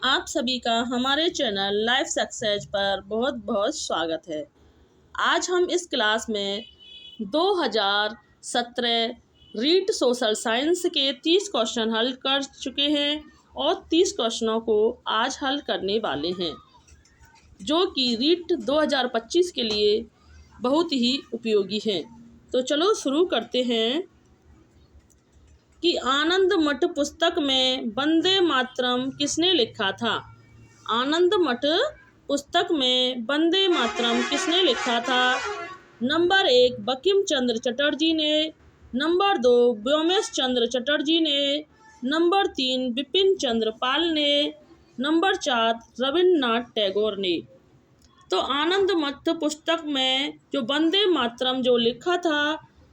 आप सभी का हमारे चैनल लाइफ सक्सेस पर बहुत बहुत स्वागत है। आज हम इस क्लास में 2017 रीड सोशल साइंस के 30 क्वेश्चन हल कर चुके हैं और 30 क्वेश्चनों को आज हल करने वाले हैं, जो कि रीड 2025 के लिए बहुत ही उपयोगी हैं। तो चलो शुरू करते हैं कि आनंद मठ पुस्तक में वंदे मातरम किसने लिखा था। आनंद मठ पुस्तक में वंदे मातरम किसने लिखा था। नंबर 1 बंकिम चंद्र चटर्जी ने, नंबर 2 व्योमेश चंद्र चटर्जी ने, नंबर 3 बिपिन चंद्र पाल ने, नंबर 4 रविन्द्रनाथ टैगोर ने। तो आनंद मठ पुस्तक में जो वंदे मातरम जो लिखा था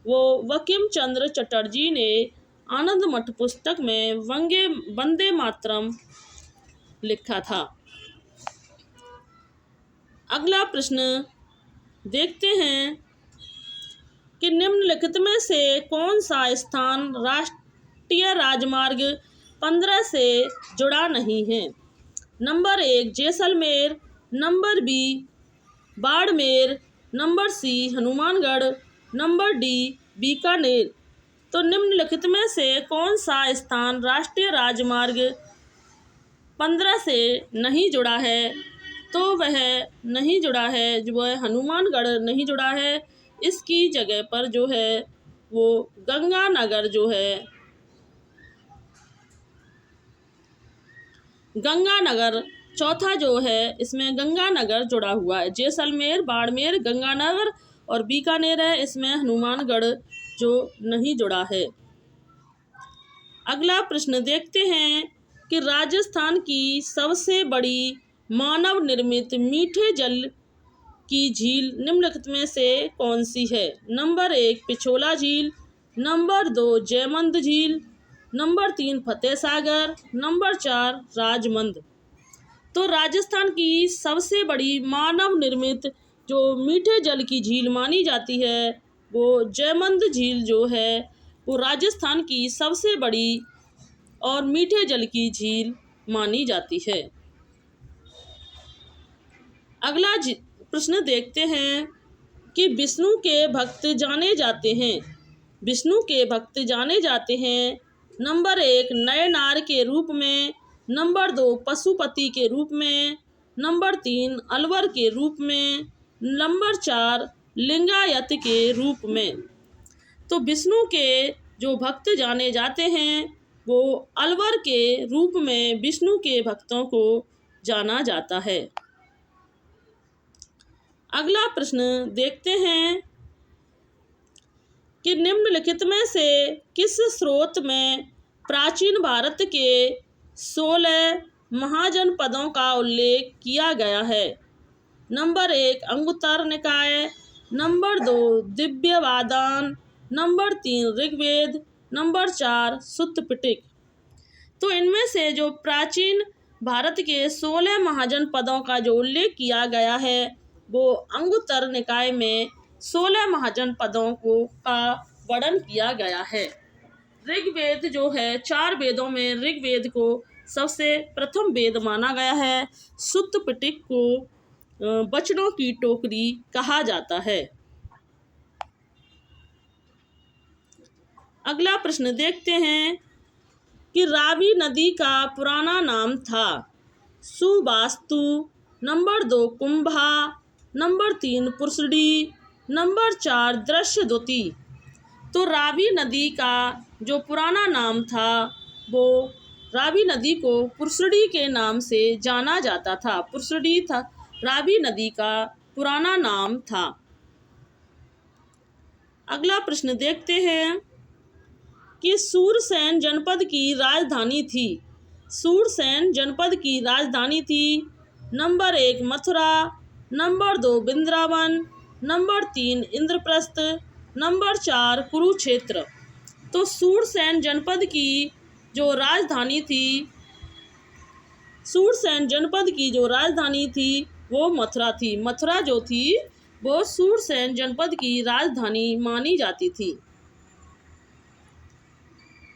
वो बंकिम चंद्र चटर्जी ने आनंद मठ पुस्तक में वंदे मातरम लिखा था। अगला प्रश्न देखते हैं कि निम्नलिखित में से कौन सा स्थान राष्ट्रीय राजमार्ग 15 से जुड़ा नहीं है। Number 1 Jaisalmer, number B Barmer, number C Hanumangarh, number D Bikaner. तो निम्नलिखित में से कौन सा स्थान राष्ट्रीय राजमार्ग 15 से नहीं जुड़ा है। तो वह नहीं जुड़ा है, जो है हनुमानगढ़ नहीं जुड़ा है। इसकी जगह पर जो है वो गंगानगर जो है, गंगानगर चौथा जो है इसमें गंगानगर जुड़ा हुआ है। जैसलमेर, बाड़मेर, गंगानगर और बीकानेर है, इसमें हनुमानगढ़ जो नहीं जुड़ा है। अगला प्रश्न देखते हैं कि राजस्थान की सबसे बड़ी मानव निर्मित मीठे जल की झील निम्नलिखित में से कौन सी है। नंबर 1 पिछोला झील, नंबर 2 जयमंद झील, नंबर 3 फतेह सागर, नंबर 4 राजमंद। तो राजस्थान की सबसे बड़ी मानव निर्मित जो मीठे जल की झील मानी जाती है वो जयमंद झील जो है वो राजस्थान की सबसे बड़ी और मीठे जल की झील मानी जाती है। अगला प्रश्न देखते हैं कि विष्णु के भक्त जाने जाते हैं। विष्णु के भक्त जाने जाते हैं नंबर 1 नयनार के रूप में, नंबर 2 पशुपति के रूप में, नंबर 3 अलवर के रूप में, नंबर 4 लिंगायत के रूप में। तो विष्णु के जो भक्त जाने जाते हैं वो अलवर के रूप में विष्णु के भक्तों को जाना जाता है। अगला प्रश्न देखते हैं कि निम्नलिखित में से किस स्रोत में प्राचीन भारत के 16 महाजनपदों का उल्लेख किया गया है। नंबर 1 अंगुत्तर निकाय, नंबर 2 दिव्यवादान, नंबर 3 ऋग्वेद, नंबर 4 सुत्त पिटक। तो इनमें से जो प्राचीन भारत के 16 महाजनपदों का जो उल्लेख किया गया है वो अंगुत्तर निकाय में 16 महाजनपदों का वर्णन किया गया है। ऋग्वेद जो है 4 वेदों में ऋग्वेद को सबसे प्रथम वेद माना गया है। सुत्त पिटक को वचनों की टोकरी कहा जाता है। अगला प्रश्न देखते हैं कि रावी नदी का पुराना नाम था। सुवास्तु, नंबर 2 कुंभा, नंबर 3 पुरसडी, नंबर 4 दृश्यद्युति। तो रावी नदी का जो पुराना नाम था वो रावी नदी को पुरसडी के नाम से जाना जाता था। पुरसडी था रावी नदी का पुराना नाम था। अगला प्रश्न देखते हैं कि सूरसेन जनपद की राजधानी थी। सूरसेन जनपद की राजधानी थी number 1 Mathura, number 2 Vrindavan, number 3 Indraprastha, number 4 Kurukshetra. तो सूरसेन जनपद की जो राजधानी थी, सूरसेन जनपद की जो राजधानी थी वो मथुरा थी। मथुरा जो थी वो सूरसेन जनपद की राजधानी मानी जाती थी।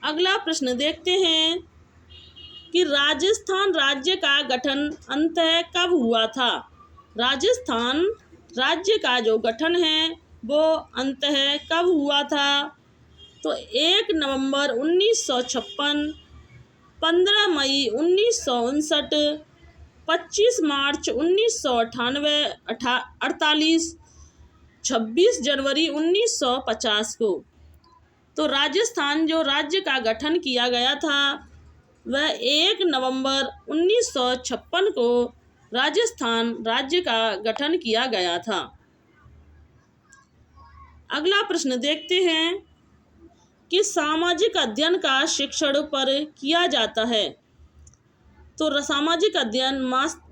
अगला प्रश्न देखते हैं कि राजस्थान राज्य का गठन अंततः कब हुआ था। राजस्थान राज्य का जो गठन है वो अंततः कब हुआ था। तो 1 नवंबर 1956, 15 मई 1959, 25 मार्च 1998, 48, 26 जनवरी 1950 को। तो राजस्थान जो राज्य का गठन किया गया था वह 1 नवंबर 1956 को राजस्थान राज्य का गठन किया गया था। अगला प्रश्न देखते हैं कि सामाजिक अध्ययन का शिक्षण पर किया जाता है। तो सामाजिक अध्ययन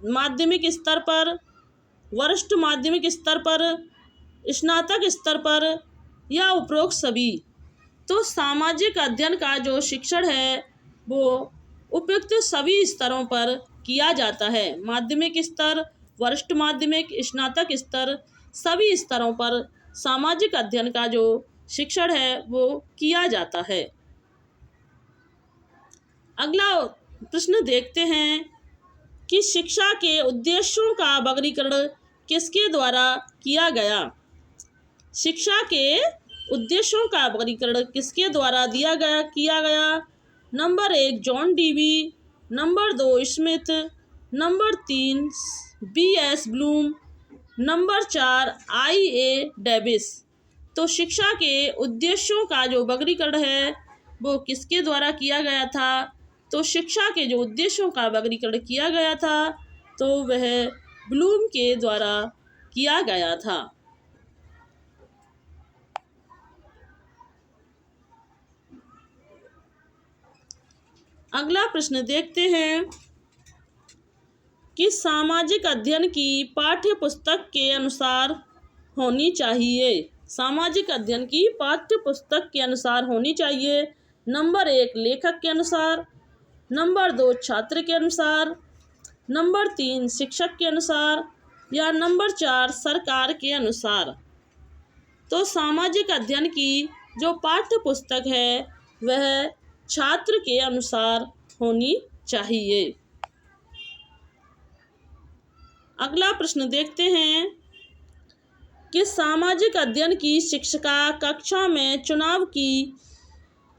माध्यमिक स्तर पर, वरिष्ठ माध्यमिक स्तर पर, स्नातक स्तर पर या उपरोक्त सभी। तो सामाजिक अध्ययन का जो शिक्षण है वो उपयुक्त सभी स्तरों पर किया जाता है। माध्यमिक स्तर, वरिष्ठ माध्यमिक, स्नातक स्तर, सभी स्तरों पर सामाजिक अध्ययन का जो शिक्षण है वो किया जाता है। अगला प्रश्न देखते हैं कि शिक्षा के उद्देश्यों का वर्गीकरण किसके द्वारा किया गया। शिक्षा के उद्देश्यों का वर्गीकरण किसके द्वारा किया गया। Number 1 John Dewey, number 2 Smith, number 3 B.S. Bloom, number 4 I.A. Davis. तो शिक्षा के उद्देश्यों का जो वर्गीकरण है वो किसके द्वारा किया गया था। तो शिक्षा के जो उद्देश्यों का वर्गीकरण किया गया था तो वह ब्लूम के द्वारा किया गया था। अगला प्रश्न देखते हैं कि सामाजिक अध्ययन की पाठ्य पुस्तक के अनुसार होनी चाहिए। सामाजिक अध्ययन की पाठ्य पुस्तक के अनुसार होनी चाहिए। नंबर 1 लेखक के अनुसार, नंबर 2 छात्र के अनुसार, नंबर 3 शिक्षक के अनुसार या नंबर 4 सरकार के अनुसार। तो सामाजिक अध्ययन की जो पाठ्य पुस्तक है वह छात्र के अनुसार होनी चाहिए। अगला प्रश्न देखते हैं कि सामाजिक अध्ययन की शिक्षिका कक्षा में चुनाव की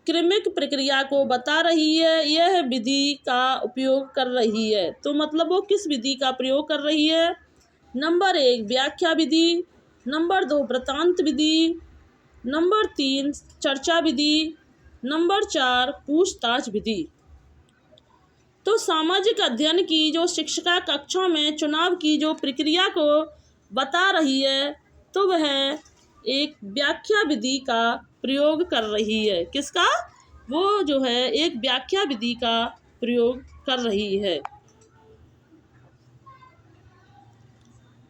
क्रमिक प्रक्रिया को बता रही है, यह विधि का उपयोग कर रही है। तो मतलब वो किस विधि का प्रयोग कर रही है। नंबर 1 व्याख्या विधि, नंबर 2 वृत्तांत विधि, नंबर 3 चर्चा विधि, नंबर 4 पूछताछ विधि। तो सामाजिक अध्ययन की जो शिक्षिका कक्षा में चुनाव की जो प्रक्रिया को बता रही है तो वह एक व्याख्या विधि का प्रयोग कर रही है। किसका। वो जो है एक व्याख्या विधि का प्रयोग कर रही है।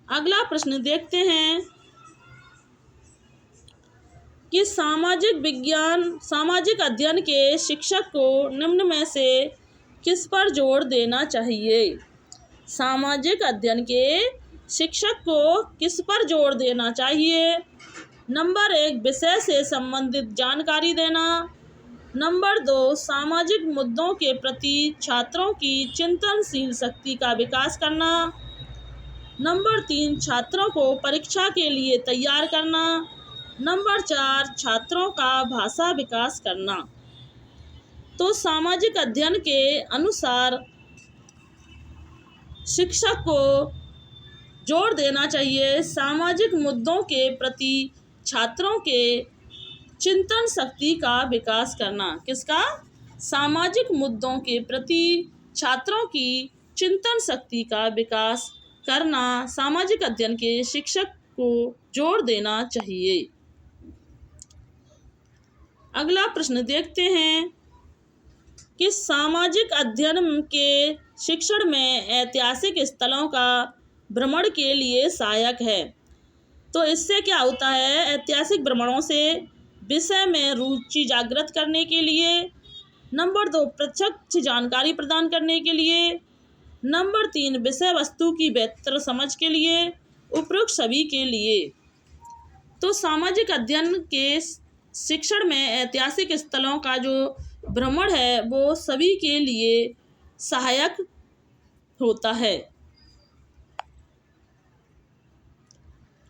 अगला प्रश्न देखते हैं कि सामाजिक अध्ययन के शिक्षक को निम्न में से किस पर जोर देना चाहिए। सामाजिक अध्ययन के शिक्षक को किस पर जोर देना चाहिए। नंबर 1 विषय से संबंधित जानकारी देना, नंबर 2 सामाजिक मुद्दों के प्रति छात्रों की चिंतनशील शक्ति का विकास करना, नंबर 3 छात्रों को परीक्षा के लिए तैयार करना, नंबर 4 छात्रों का भाषा विकास करना। तो सामाजिक अध्ययन के अनुसार शिक्षक को जोर देना चाहिए सामाजिक मुद्दों के प्रति छात्रों के चिंतन शक्ति का विकास करना। किसका। सामाजिक मुद्दों के प्रति छात्रों की चिंतन शक्ति का विकास करना सामाजिक अध्ययन के शिक्षक को जोर देना चाहिए। अगला प्रश्न देखते हैं कि सामाजिक अध्ययन के शिक्षण में ऐतिहासिक स्थलों का भ्रमण के लिए सहायक है। तो इससे क्या होता है। ऐतिहासिक भ्रमणों से विषय में रुचि जागृत करने के लिए, नंबर 2 प्रत्यक्ष जानकारी प्रदान करने के लिए, नंबर 3 विषय वस्तु की बेहतर समझ के लिए, उपरोक्त सभी के लिए। तो सामाजिक अध्ययन के शिक्षण में ऐतिहासिक स्थलों का जो भ्रमण है वो सभी के लिए सहायक होता है।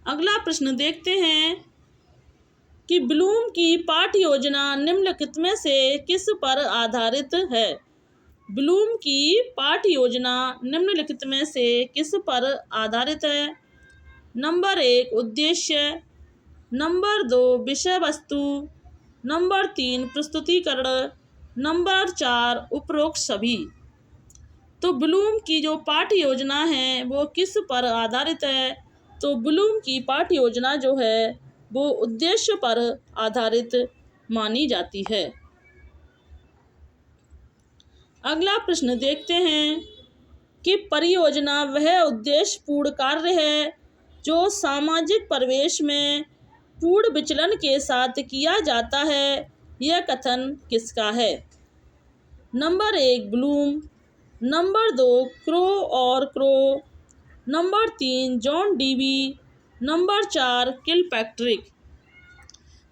अगला प्रश्न देखते हैं कि ब्लूम की पाठ्य योजना निम्नलिखित में से किस पर आधारित है। ब्लूम की पाठ्य योजना निम्नलिखित में से किस पर आधारित है। नंबर 1 उद्देश्य, नंबर 2 विषय वस्तु, नंबर 3 प्रस्तुतिकरण, नंबर 4 उपरोक्त सभी। तो ब्लूम की जो पाठ्य योजना है वो किस पर आधारित है। तो ब्लूम की पाठ्य योजना जो है वो उद्देश्य पर आधारित मानी जाती है। अगला प्रश्न देखते हैं कि परियोजना वह उद्देश्यपूर्ण कार्य है जो सामाजिक परिवेश में पूर्ण विचलन के साथ किया जाता है। यह कथन किसका है। नंबर 1 ब्लूम, नंबर 2 क्रो और crow, number 3 John Dewey, number 4 Kilpatrick.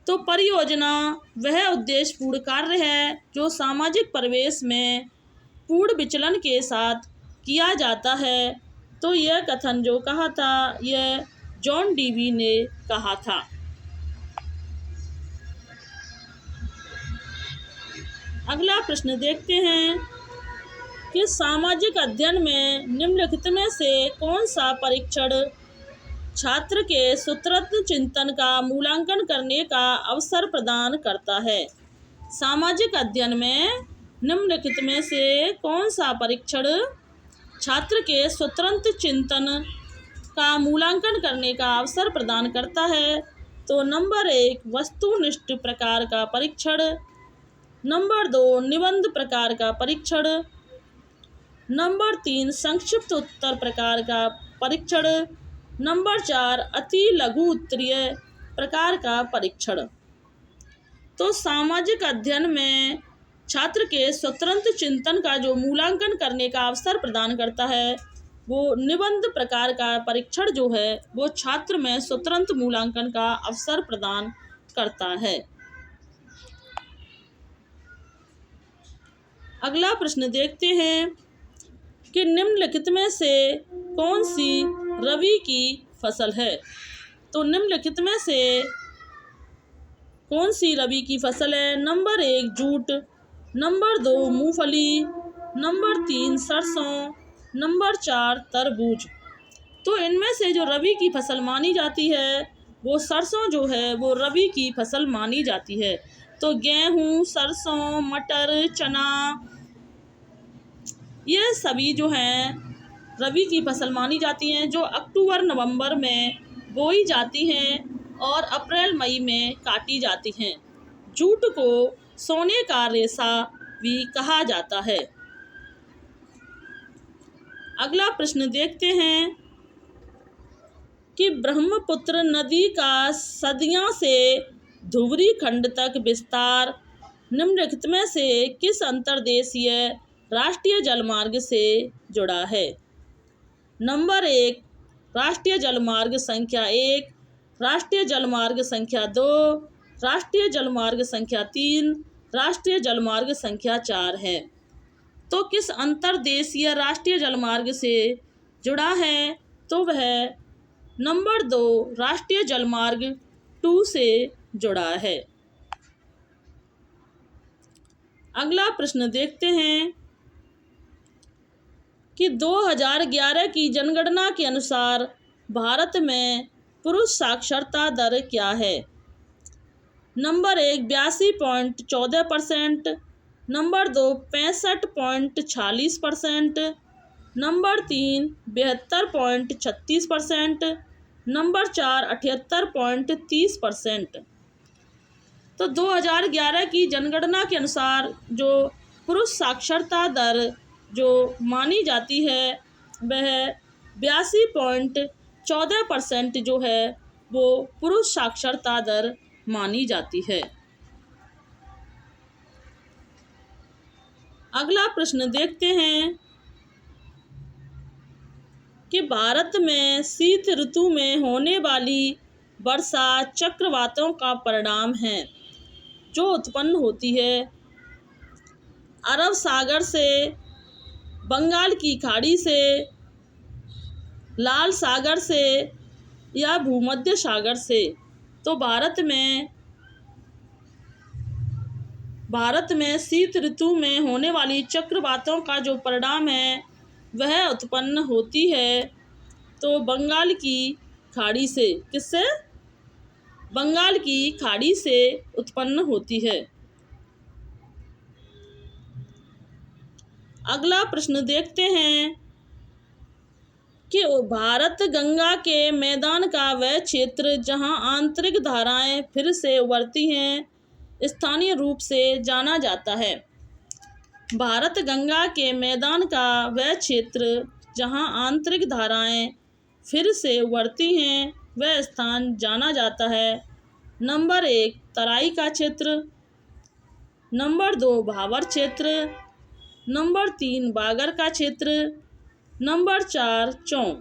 तो परियोजना वह उद्देश्यपूर्ण कार्य है जो सामाजिक परिवेश में पूर्ण विचलन के साथ किया जाता है। तो यह कथन जो कहा था यह जॉन डीवी ने कहा था। अगला प्रश्न देखते हैं कि सामाजिक अध्ययन में निम्नलिखित में से कौन सा परीक्षण छात्र के स्वतंत्र चिंतन का मूल्यांकन करने का अवसर प्रदान करता है। सामाजिक अध्ययन में निम्नलिखित में से कौन सा परीक्षण छात्र के स्वतंत्र चिंतन का मूल्यांकन करने का अवसर प्रदान करता है। तो नंबर 1 वस्तुनिष्ठ प्रकार का परीक्षण, नंबर 2 निबंध प्रकार का परीक्षण, नंबर 3 संक्षिप्त उत्तर प्रकार का परीक्षण, नंबर 4 अति लघु उत्तरीय प्रकार का परीक्षण। तो सामाजिक अध्ययन में छात्र के स्वतंत्र चिंतन का जो मूल्यांकन करने का अवसर प्रदान करता है वो निबंध प्रकार का परीक्षण जो है वो छात्र में स्वतंत्र मूल्यांकन का अवसर प्रदान करता है। अगला प्रश्न देखते हैं कि निम्नलिखित में से कौन सी रबी की फसल है। तो निम्नलिखित में से कौन सी रबी की फसल है। नंबर 1 जूट, नंबर 2 मूंगफली, नंबर 3 सरसों, नंबर 4 तरबूज। तो इनमें से जो रबी की फसल मानी जाती है वो सरसों जो है वो रबी की फसल मानी जाती है। तो गेहूँ, सरसों, मटर, चना ये सभी जो हैं रबी की फसल मानी जाती हैं जो अक्टूबर नवंबर में बोई जाती हैं और अप्रैल मई में काटी जाती हैं। जूट को सोने का रेशा भी कहा जाता है। अगला प्रश्न देखते हैं कि ब्रह्मपुत्र नदी का सदियों से धुबरी खंड तक विस्तार निम्नलिखित में से किस अंतर्देशीय राष्ट्रीय जलमार्ग से जुड़ा है। नंबर 1 राष्ट्रीय जलमार्ग संख्या 1, राष्ट्रीय जलमार्ग संख्या 2, राष्ट्रीय जलमार्ग संख्या 3, राष्ट्रीय जलमार्ग संख्या 4 है। तो किस अंतर्देशीय राष्ट्रीय जलमार्ग से जुड़ा है। तो वह नंबर 2 राष्ट्रीय जलमार्ग 2 से जुड़ा है। अगला प्रश्न देखते हैं कि 2011 की जनगणना के अनुसार भारत में पुरुष साक्षरता दर क्या है। Number 1 82.14%, number 2 65.46%, number 3 72.36%, number 4 78.30%। तो 2011 की जनगणना के अनुसार जो पुरुष साक्षरता दर जो मानी जाती है वह 82.14% जो है वो पुरुष साक्षरता दर मानी जाती है। अगला प्रश्न देखते हैं कि भारत में शीत ऋतु में होने वाली वर्षा चक्रवातों का परिणाम है जो उत्पन्न होती है अरब सागर से बंगाल की खाड़ी से, लाल सागर से या भूमध्य सागर से। तो भारत में शीत ऋतु में होने वाली चक्रवातों का जो परिणाम है वह उत्पन्न होती है तो बंगाल की खाड़ी से। किससे? बंगाल की खाड़ी से उत्पन्न होती है। अगला प्रश्न देखते हैं कि भारत गंगा के मैदान का वह क्षेत्र जहां आंतरिक धाराएं फिर से उभरती हैं स्थानीय रूप से जाना जाता है। भारत गंगा के मैदान का वह क्षेत्र जहां आंतरिक धाराएं फिर से उभरती हैं वह स्थान जाना जाता है। नंबर 1 तराई का क्षेत्र, नंबर 2 भाबर क्षेत्र, नंबर 3 बागर का क्षेत्र, नंबर 4 चौं।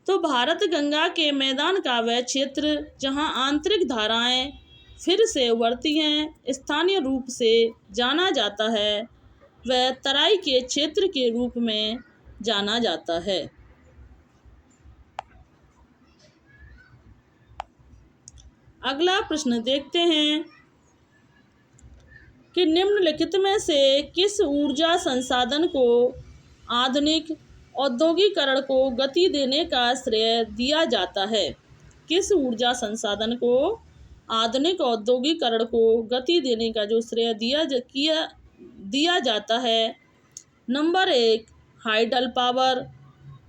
तो भारत गंगा के मैदान का वह क्षेत्र जहां आंतरिक धाराएं फिर से उभरती हैं स्थानीय रूप से जाना जाता है वह तराई के क्षेत्र के रूप में जाना जाता है। अगला प्रश्न देखते हैं कि निम्नलिखित में से किस ऊर्जा संसाधन को आधुनिक औद्योगिकरण को गति देने का श्रेय दिया जाता है। किस ऊर्जा संसाधन को आधुनिक औद्योगिकरण को गति देने का जो श्रेय दिया जाता है। नंबर 1 हाइडल पावर,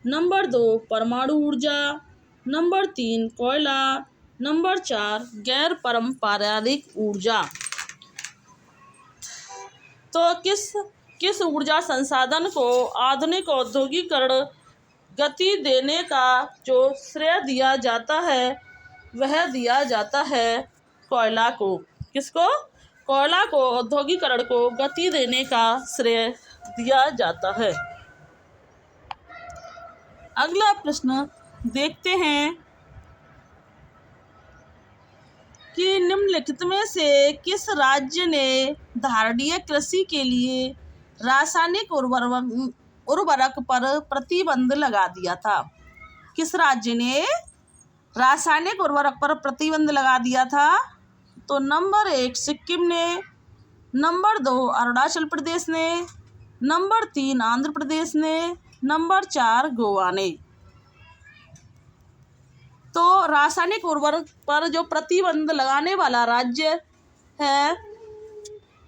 नंबर 2 परमाणु ऊर्जा, नंबर 3 कोयला, नंबर 4 गैर पारंपरिक ऊर्जा। तो किस ऊर्जा संसाधन को आधुनिक औद्योगिकरण गति देने का जो श्रेय दिया जाता है वह दिया जाता है कोयला को। किसको? कोयला को औद्योगिकरण को गति देने का श्रेय दिया जाता है। अगला प्रश्न देखते हैं कि निम्नलिखित में से किस राज्य ने धारणीय कृषि के लिए रासायनिक उर्वरक पर प्रतिबंध लगा दिया था। किस राज्य ने रासायनिक उर्वरक पर प्रतिबंध लगा दिया था? तो नंबर 1 सिक्किम ने, नंबर 2 अरुणाचल प्रदेश ने, नंबर 3 आंध्र प्रदेश ने, नंबर 4 गोवा ने। तो रासायनिक उर्वरक पर जो प्रतिबंध लगाने वाला राज्य है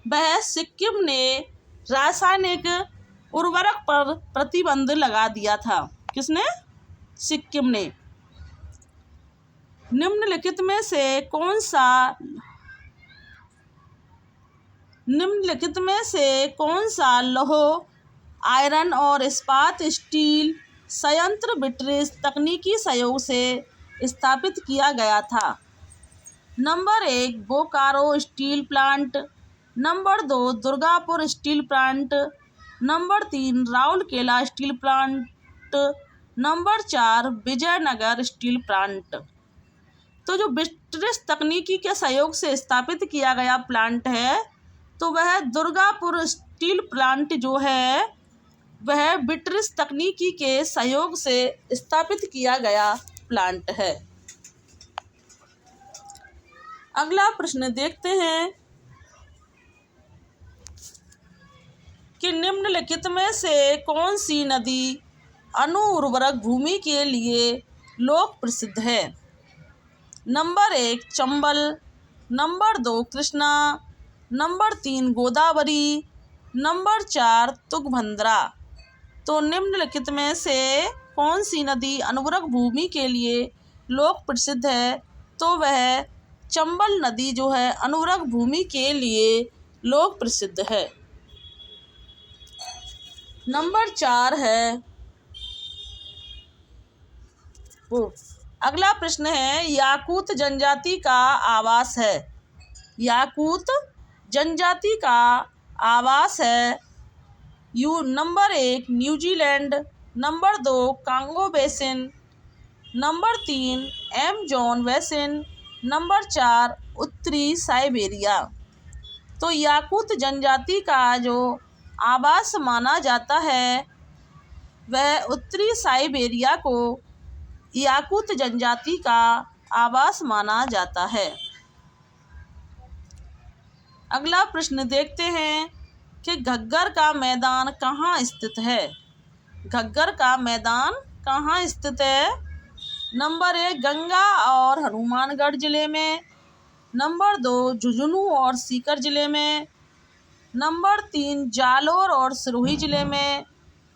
वह सिक्किम ने रासायनिक उर्वरक पर प्रतिबंध लगा दिया था। किसने? सिक्किम ने। निम्नलिखित में से कौन सा लौह आयरन और इस्पात स्टील संयंत्र ब्रिटिश तकनीकी सहयोग से स्थापित किया गया था? Number 1 Bokaro steel plant, number 2 Durgapur steel plant, number 3 Rourkela steel plant, number 4 Vijayanagar steel plant. तो जो ब्रिटिश तकनीकी के सहयोग से स्थापित किया गया प्लांट है तो वह दुर्गापुर स्टील प्लांट जो है वह ब्रिटिश तकनीकी के सहयोग से स्थापित किया गया प्लांट है। अगला प्रश्न देखते हैं कि निम्नलिखित में से कौन सी नदी अणु उर्वरक भूमि के लिए लोक प्रसिद्ध है? Number 1 Chambal, number 2 Krishna, number 3 Godavari, number 4 Tungabhadra. तो निम्नलिखित में से कौन सी नदी अनुवर्तक भूमि के लिए लोक प्रसिद्ध है? तो वह चंबल नदी जो है अनुवर्तक भूमि के लिए लोक प्रसिद्ध है। नंबर 4 है वो। अगला प्रश्न है याकूत जनजाति का आवास है। याकूत जनजाति का आवास है number 1 New Zealand, number 2 Congo basin, number 3 Amazon basin, number 4 उत्तरी साइबेरिया। तो याकूत जनजाति का जो आवास माना जाता है वह उत्तरी साइबेरिया को याकुत जनजाति का आवास माना जाता है। अगला प्रश्न देखते हैं कि घग्गर का मैदान कहाँ स्थित है। घग्गर का मैदान कहाँ स्थित है? नंबर 1 गंगा और हनुमानगढ़ जिले में, नंबर 2 झुंझुनू और सीकर जिले में, नंबर 3 जालोर और सिरोही जिले में,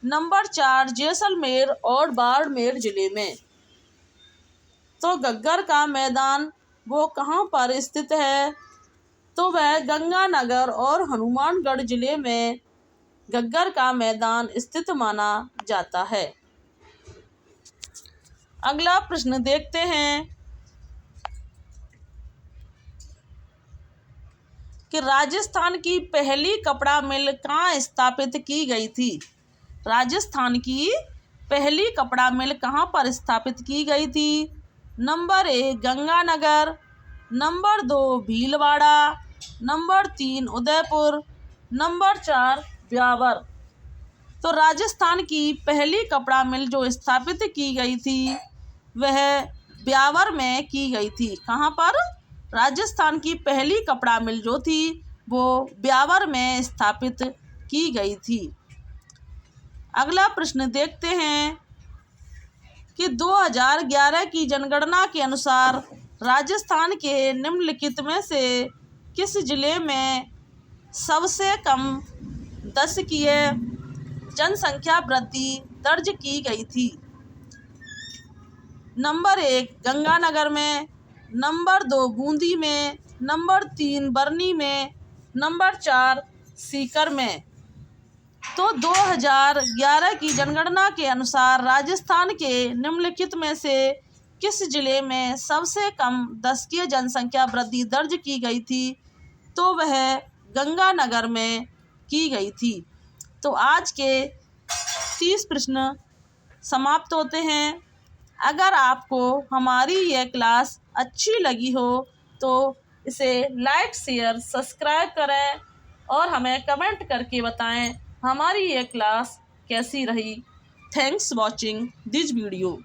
नंबर 4 जैसलमेर और बाड़मेर जिले में। तो घग्गर का मैदान वो कहाँ पर स्थित है? तो वह गंगानगर और हनुमानगढ़ जिले में घग्गर का मैदान स्थित माना जाता है। अगला प्रश्न देखते हैं कि राजस्थान की पहली कपड़ा मिल कहाँ स्थापित की गई थी। राजस्थान की पहली कपड़ा मिल कहाँ पर स्थापित की गई थी? Number 1 Ganganagar, number 2 Bhilwara, number 3 Udaipur, number 4 Beawar. तो राजस्थान की पहली कपड़ा मिल जो स्थापित की गई थी वह ब्यावर में की गई थी। कहाँ पर? राजस्थान की पहली कपड़ा मिल जो थी वो ब्यावर में स्थापित की गई थी। अगला प्रश्न देखते हैं कि 2011 की जनगणना के अनुसार राजस्थान के निम्नलिखित में से किस जिले में सबसे कम दशकीय जनसंख्या वृद्धि दर्ज की गई थी? नंबर 1 गंगानगर में, नंबर 2 बूंदी में, नंबर 3 बरनी में, नंबर 4 सीकर में। तो 2011 की जनगणना के अनुसार राजस्थान के निम्नलिखित में से किस जिले में सबसे कम दशकीय जनसंख्या वृद्धि दर्ज की गई थी? तो वह गंगानगर में की गई थी। तो आज के 30 प्रश्न समाप्त होते हैं। अगर आपको हमारी यह क्लास अच्छी लगी हो तो इसे लाइक, शेयर, सब्सक्राइब करें और हमें कमेंट करके बताएं हमारी यह क्लास कैसी रही। Thanks watching this video.